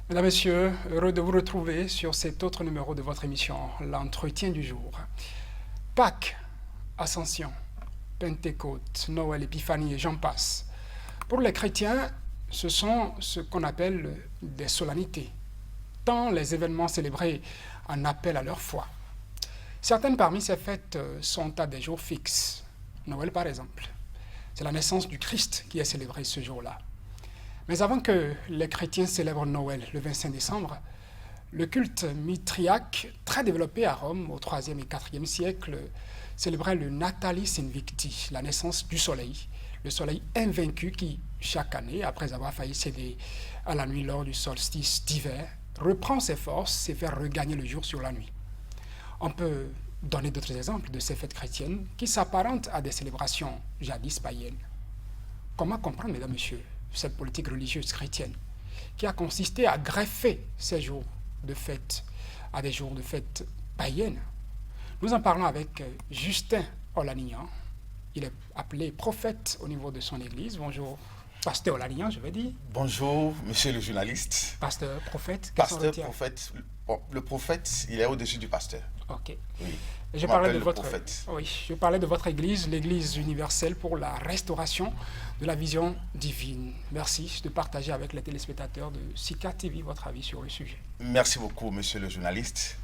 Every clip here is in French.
Mesdames, Messieurs, heureux de vous retrouver sur cet autre numéro de votre émission, l'entretien du jour. Pâques, Ascension, Pentecôte, Noël, Épiphanie et j'en passe. Pour les chrétiens, ce sont ce qu'on appelle des solennités, tant les événements célébrés en appellent à leur foi. Certaines parmi ces fêtes sont à des jours fixes. Noël, par exemple. C'est la naissance du Christ qui est célébrée ce jour-là. Mais avant que les chrétiens célèbrent Noël le 25 décembre, le culte mitriaque, très développé à Rome au IIIe et IVe siècle, célébrait le Natalis Invicti, la naissance du soleil, le soleil invaincu qui, chaque année, après avoir failli céder à la nuit lors du solstice d'hiver, reprend ses forces et fait regagner le jour sur la nuit. On peut donner d'autres exemples de ces fêtes chrétiennes qui s'apparentent à des célébrations jadis païennes. Comment comprendre, mesdames, messieurs, cette politique religieuse chrétienne qui a consisté à greffer ces jours de fête à des jours de fête païennes? Nous en parlons avec Justin Olanignan. Il est appelé prophète au niveau de son église. Bonjour, pasteur Olanignan, je vais dire. Bonjour, monsieur le journaliste. Pasteur, prophète, Pasteur, prophète. Bon, le prophète, il est au-dessus du pasteur. Ok. Oui. Je parlais de votre église, l'église universelle pour la restauration de la vision divine. Merci de partager avec les téléspectateurs de Sika TV votre avis sur le sujet. Merci beaucoup, monsieur le journaliste.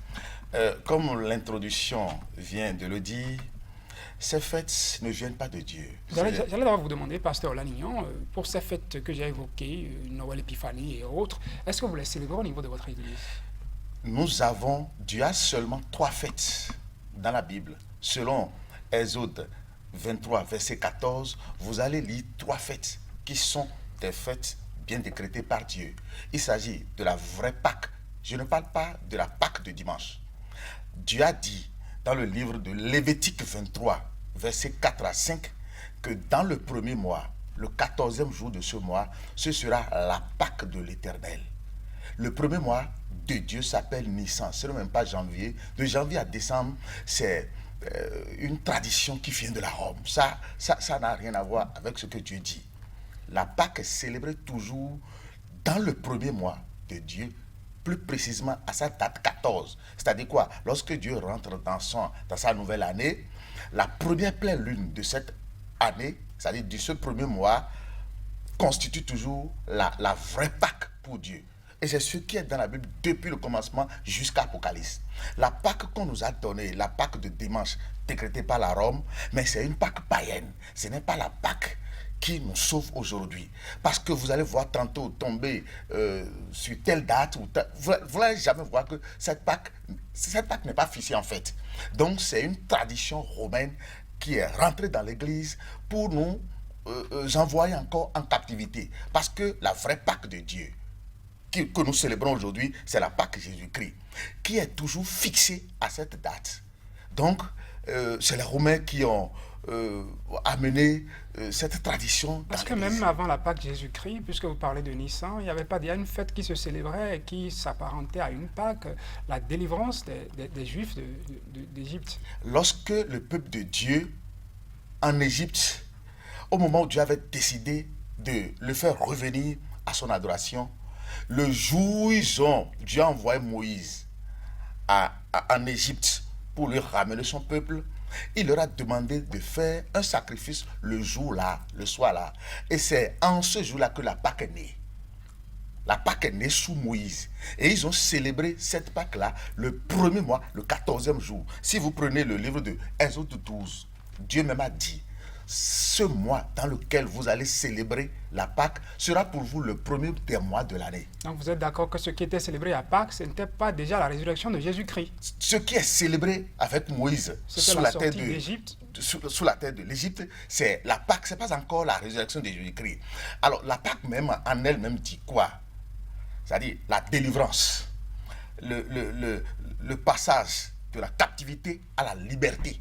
Comme l'introduction vient de le dire, ces fêtes ne viennent pas de Dieu. J'allais d'abord vous demander, pasteur Olanignan, pour ces fêtes que j'ai évoquées, Noël, Épiphanie et autres, est-ce que vous les célébrez au niveau de votre église? Dieu a seulement 3 fêtes dans la Bible. Selon Exode 23, verset 14, vous allez lire 3 fêtes qui sont des fêtes bien décrétées par Dieu. Il s'agit de la vraie Pâque. Je ne parle pas de la Pâque de dimanche. Dieu a dit dans le livre de Lévitique 23, verset 4 à 5, que dans le premier mois, le 14e jour de ce mois, ce sera la Pâque de l'Éternel. Le premier mois de Dieu s'appelle Nissan, ce n'est même pas janvier. De janvier à décembre, c'est une tradition qui vient de la Rome. Ça n'a rien à voir avec ce que Dieu dit. La Pâque est célébrée toujours dans le premier mois de Dieu, plus précisément à sa date 14. C'est-à-dire quoi? Lorsque Dieu rentre dans sa nouvelle année, la première pleine lune de cette année, c'est-à-dire de ce premier mois, constitue toujours la vraie Pâque pour Dieu. Et c'est ce qui est dans la Bible depuis le commencement jusqu'à Apocalypse. La Pâque qu'on nous a donnée, la Pâque de dimanche, décrétée par la Rome, mais c'est une Pâque païenne. Ce n'est pas la Pâque qui nous sauve aujourd'hui. Parce que vous allez voir tantôt tomber sur telle date, vous n'allez jamais voir que cette Pâque n'est pas fichée en fait. Donc c'est une tradition romaine qui est rentrée dans l'Église pour nous envoyer encore en captivité. Parce que la vraie Pâque de Dieu, que nous célébrons aujourd'hui, c'est la Pâque Jésus-Christ, qui est toujours fixée à cette date. Donc, c'est les Romains qui ont amené cette tradition. Parce que même avant la Pâque Jésus-Christ, puisque vous parlez de Nissan, il n'y avait pas déjà une fête qui se célébrait et qui s'apparentait à une Pâque, la délivrance des Juifs d'Égypte. Lorsque le peuple de Dieu, en Égypte, au moment où Dieu avait décidé de le faire revenir à son adoration, le jour où Dieu a envoyé Moïse en Égypte pour lui ramener son peuple, il leur a demandé de faire un sacrifice le jour-là, le soir-là. Et c'est en ce jour-là que la Pâque est née. La Pâque est née sous Moïse. Et ils ont célébré cette Pâque-là le premier mois, le 14e jour. Si vous prenez le livre de Exode 12, Dieu même a dit: ce mois dans lequel vous allez célébrer la Pâque sera pour vous le premier des mois de l'année. Donc vous êtes d'accord que ce qui était célébré à Pâques, ce n'était pas déjà la résurrection de Jésus-Christ? Ce qui est célébré avec Moïse sous la terre de l'Égypte, c'est la Pâque, ce n'est pas encore la résurrection de Jésus-Christ. Alors la Pâque même en elle-même dit quoi? C'est-à-dire la délivrance, le passage de la captivité à la liberté.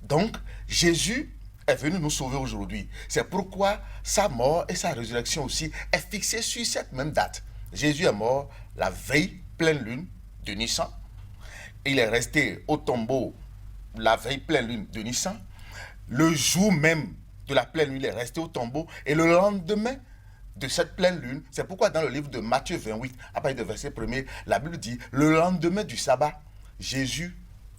Donc Jésus est venu nous sauver aujourd'hui. C'est pourquoi sa mort et sa résurrection aussi est fixée sur cette même date. Jésus est mort la veille pleine lune de Nissan. Il est resté au tombeau la veille pleine lune de Nissan. Le jour même de la pleine lune, il est resté au tombeau. Et le lendemain de cette pleine lune. C'est pourquoi dans le livre de Matthieu 28, à partir du verset 1er, la Bible dit, le lendemain du sabbat, Jésus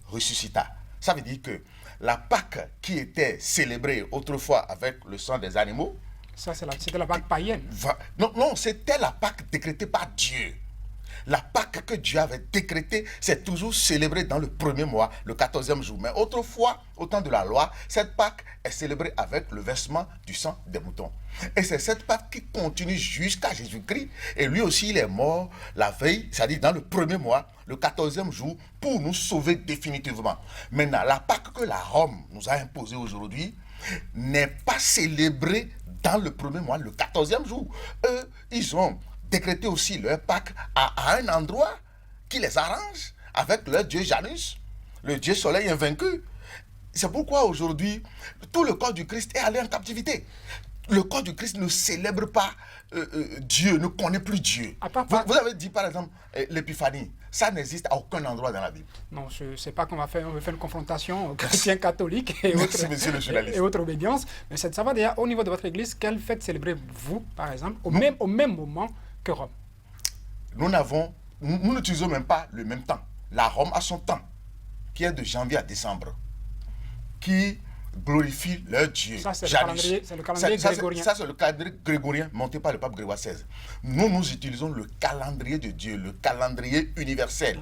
ressuscita. Ça veut dire que la Pâque qui était célébrée autrefois avec le sang des animaux, Ça, c'était la Pâque païenne. non, c'était la Pâque décrétée par Dieu. La Pâque que Dieu avait décrétée, c'est toujours célébré dans le premier mois, le 14e jour. Mais autrefois, au temps de la loi, cette Pâque est célébrée avec le versement du sang des moutons. Et c'est cette Pâque qui continue jusqu'à Jésus-Christ. Et lui aussi, il est mort la veille, c'est-à-dire dans le premier mois, le 14e jour, pour nous sauver définitivement. Maintenant, la Pâque que la Rome nous a imposée aujourd'hui n'est pas célébrée dans le premier mois, le 14e jour. Eux, ils ont décréter aussi leur Pâque à un endroit qui les arrange avec leur dieu Janus, le dieu soleil invaincu. C'est pourquoi aujourd'hui, tout le corps du Christ est allé en captivité. Le corps du Christ ne célèbre pas Dieu, ne connaît plus Dieu. Vous avez dit par exemple l'épiphanie, ça n'existe à aucun endroit dans la Bible. Non, je ne sais pas qu'on va faire une confrontation aux chrétiens catholiques et autres obédiences, mais c'est de savoir déjà au niveau de votre église, quelle fête célébrez-vous par exemple au même moment que Rome? Nous n'utilisons même pas le même temps. La Rome a son temps, qui est de janvier à décembre, qui glorifie leur Dieu. Ça, c'est le calendrier grégorien. Ça, c'est le calendrier grégorien monté par le pape Grégoire XVI. Nous utilisons le calendrier de Dieu, le calendrier universel.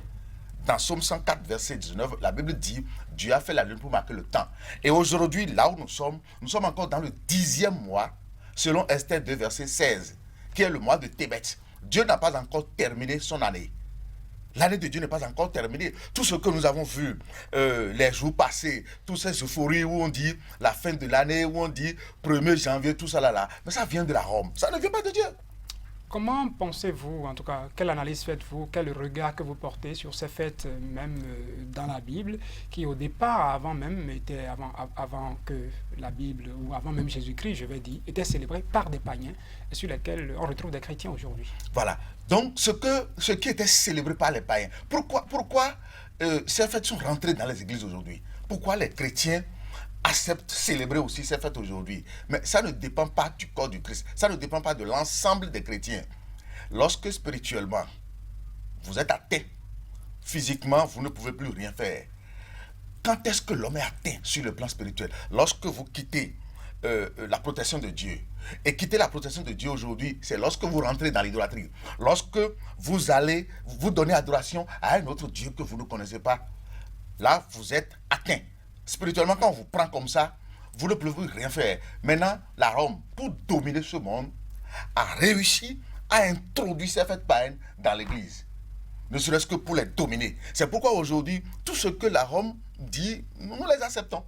Dans Psaume 104, verset 19, la Bible dit « Dieu a fait la lune pour marquer le temps ». Et aujourd'hui, là où nous sommes encore dans le 10e mois, selon Esther 2, verset 16, qui est le mois de Tébet. Dieu n'a pas encore terminé son année. L'année de Dieu n'est pas encore terminée. Tout ce que nous avons vu les jours passés, toutes ces euphories où on dit la fin de l'année, où on dit 1er janvier, tout ça là, mais ça vient de la Rome. Ça ne vient pas de Dieu. Comment pensez-vous, en tout cas, quelle analyse faites-vous, quel regard que vous portez sur ces fêtes, même dans la Bible, qui au départ, avant que la Bible, ou avant même Jésus-Christ, je vais dire, étaient célébrées par des païens, et sur lesquels on retrouve des chrétiens aujourd'hui? Voilà. Donc, ce qui était célébré par les païens, pourquoi ces fêtes sont rentrées dans les églises aujourd'hui? Pourquoi les chrétiens acceptent célébrer aussi ces fêtes aujourd'hui? Mais ça ne dépend pas du corps du Christ. Ça ne dépend pas de l'ensemble des chrétiens. Lorsque spirituellement, vous êtes atteint, physiquement, vous ne pouvez plus rien faire. Quand est-ce que l'homme est atteint sur le plan spirituel? Lorsque vous quittez la protection de Dieu. Et quitter la protection de Dieu aujourd'hui, c'est lorsque vous rentrez dans l'idolâtrie. Lorsque vous allez vous donner adoration à un autre Dieu que vous ne connaissez pas. Là, vous êtes atteint. Spirituellement, quand on vous prend comme ça, vous ne pouvez plus rien faire. Maintenant, la Rome, pour dominer ce monde, a réussi à introduire ces fêtes païennes dans l'Église. Ne serait-ce que pour les dominer. C'est pourquoi aujourd'hui, tout ce que la Rome dit, nous les acceptons.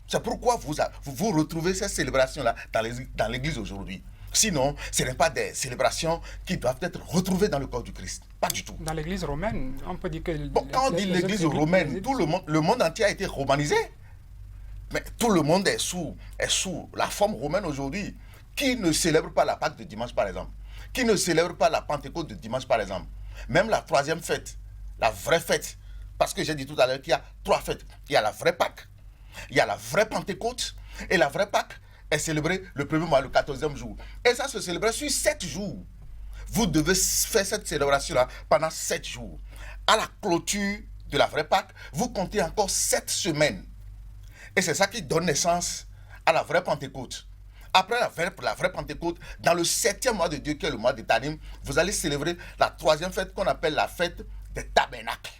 C'est pourquoi vous retrouvez ces célébrations-là dans l'Église aujourd'hui. Sinon, ce n'est pas des célébrations qui doivent être retrouvées dans le corps du Christ. Pas du tout. Dans l'Église romaine, on peut dire que... Bon, quand on dit l'Église romaine, tout le monde entier a été romanisé. Mais tout le monde est sous la forme romaine aujourd'hui. Qui ne célèbre pas la Pâque de dimanche, par exemple? Qui ne célèbre pas la Pentecôte de dimanche, par exemple? Même la troisième fête, la vraie fête. Parce que j'ai dit tout à l'heure qu'il y a 3 fêtes. Il y a la vraie Pâque, il y a la vraie Pentecôte, et la vraie Pâque est célébrée le premier mois, le 14e jour. Et ça se célèbre sur 7 jours. Vous devez faire cette célébration-là pendant 7 jours. À la clôture de la vraie Pâque, vous comptez encore 7 semaines. Et c'est ça qui donne naissance à la vraie Pentecôte. Après la vraie Pentecôte, dans le 7e mois de Dieu, qui est le mois de Tanim, vous allez célébrer la 3e fête qu'on appelle la fête des tabernacles.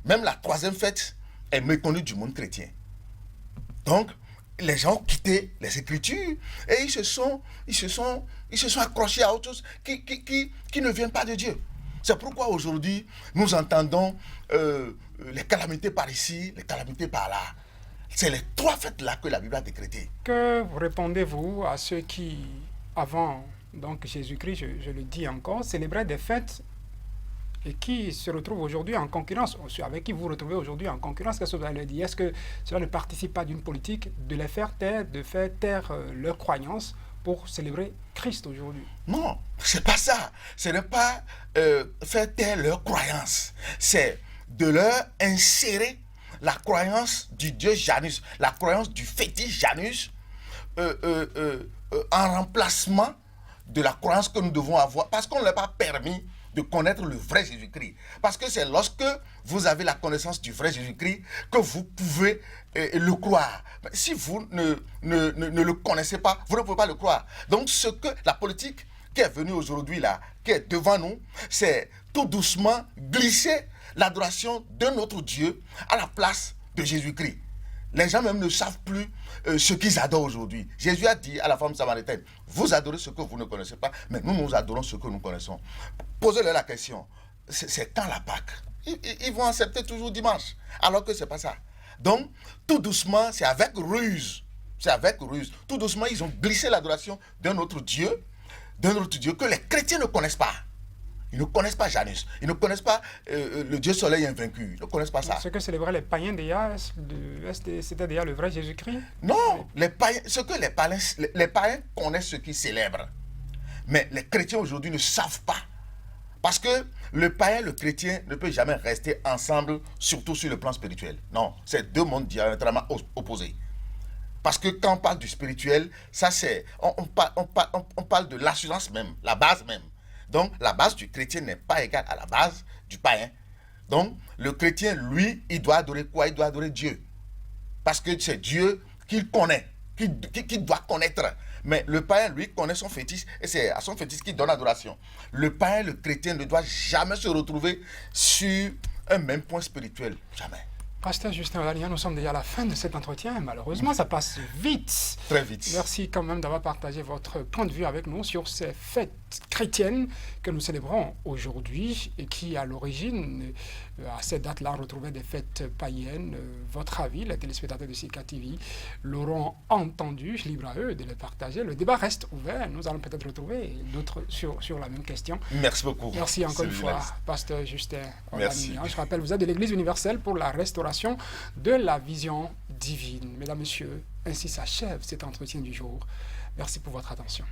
Même la 3e fête est méconnue du monde chrétien. Donc, les gens ont quitté les Écritures et ils se sont accrochés à autre chose qui ne vient pas de Dieu. C'est pourquoi aujourd'hui, nous entendons les calamités par ici, les calamités par là. C'est les 3 fêtes-là que la Bible a décrétées. Que répondez-vous à ceux qui, avant donc Jésus-Christ, je le dis encore, célébraient des fêtes et qui se retrouvent aujourd'hui en concurrence, avec qui vous vous retrouvez aujourd'hui en concurrence? Qu'est-ce que vous allez dire? Est-ce que cela ne participe pas d'une politique de les faire taire, de faire taire leurs croyances pour célébrer Christ aujourd'hui? Non, c'est pas ça. Ce n'est pas faire taire leurs croyances. C'est de leur insérer la croyance du dieu Janus, la croyance du fétiche Janus, en remplacement de la croyance que nous devons avoir, parce qu'on ne l'a pas permis de connaître le vrai Jésus-Christ. Parce que c'est lorsque vous avez la connaissance du vrai Jésus-Christ que vous pouvez le croire. Mais si vous ne le connaissez pas, vous ne pouvez pas le croire. Donc ce que la politique qui est venue aujourd'hui là, qui est devant nous, c'est tout doucement glisser l'adoration de notre Dieu à la place de Jésus-Christ. Les gens même ne savent plus ce qu'ils adorent aujourd'hui. Jésus a dit à la femme samaritaine, vous adorez ce que vous ne connaissez pas, mais nous adorons ce que nous connaissons. Posez-leur la question, c'est quand la Pâque? Ils vont accepter toujours dimanche, alors que ce n'est pas ça. Donc, tout doucement, c'est avec ruse. C'est avec ruse. Tout doucement, ils ont glissé l'adoration d'un autre Dieu que les chrétiens ne connaissent pas. Ils ne connaissent pas Janus. Ils ne connaissent pas le Dieu soleil invaincu. Ils ne connaissent pas ça. Ce que célébraient les païens déjà, c'était déjà le vrai Jésus-Christ? Non, les païens connaissent ce qu'ils célèbrent. Mais les chrétiens aujourd'hui ne savent pas. Parce que le païen et le chrétien ne peuvent jamais rester ensemble, surtout sur le plan spirituel. Non, c'est deux mondes diamétralement opposés. Parce que quand on parle du spirituel, ça c'est, on parle de l'assurance même, la base même. Donc, la base du chrétien n'est pas égale à la base du païen. Donc, le chrétien, lui, il doit adorer quoi? Il doit adorer Dieu. Parce que c'est Dieu qu'il connaît, qu'il doit connaître. Mais le païen, lui, connaît son fétiche et c'est à son fétiche qu'il donne adoration. Le païen, le chrétien ne doit jamais se retrouver sur un même point spirituel. Jamais. Pasteur Justin Olania, nous sommes déjà à la fin de cet entretien. Malheureusement, ça passe vite. Très vite. Merci quand même d'avoir partagé votre point de vue avec nous sur ces fêtes chrétiennes que nous célébrons aujourd'hui et qui, à l'origine, à cette date-là, retrouvaient des fêtes païennes. Votre avis, les téléspectateurs de Sika TV l'auront entendu. Libre à eux de le partager. Le débat reste ouvert. Nous allons peut-être retrouver d'autres sur la même question. Merci beaucoup. Merci encore une fois, Pasteur Justin Merci. Olania. Je rappelle, vous êtes de l'Église universelle pour la restauration de la vision divine. Mesdames, Messieurs, ainsi s'achève cet entretien du jour. Merci pour votre attention.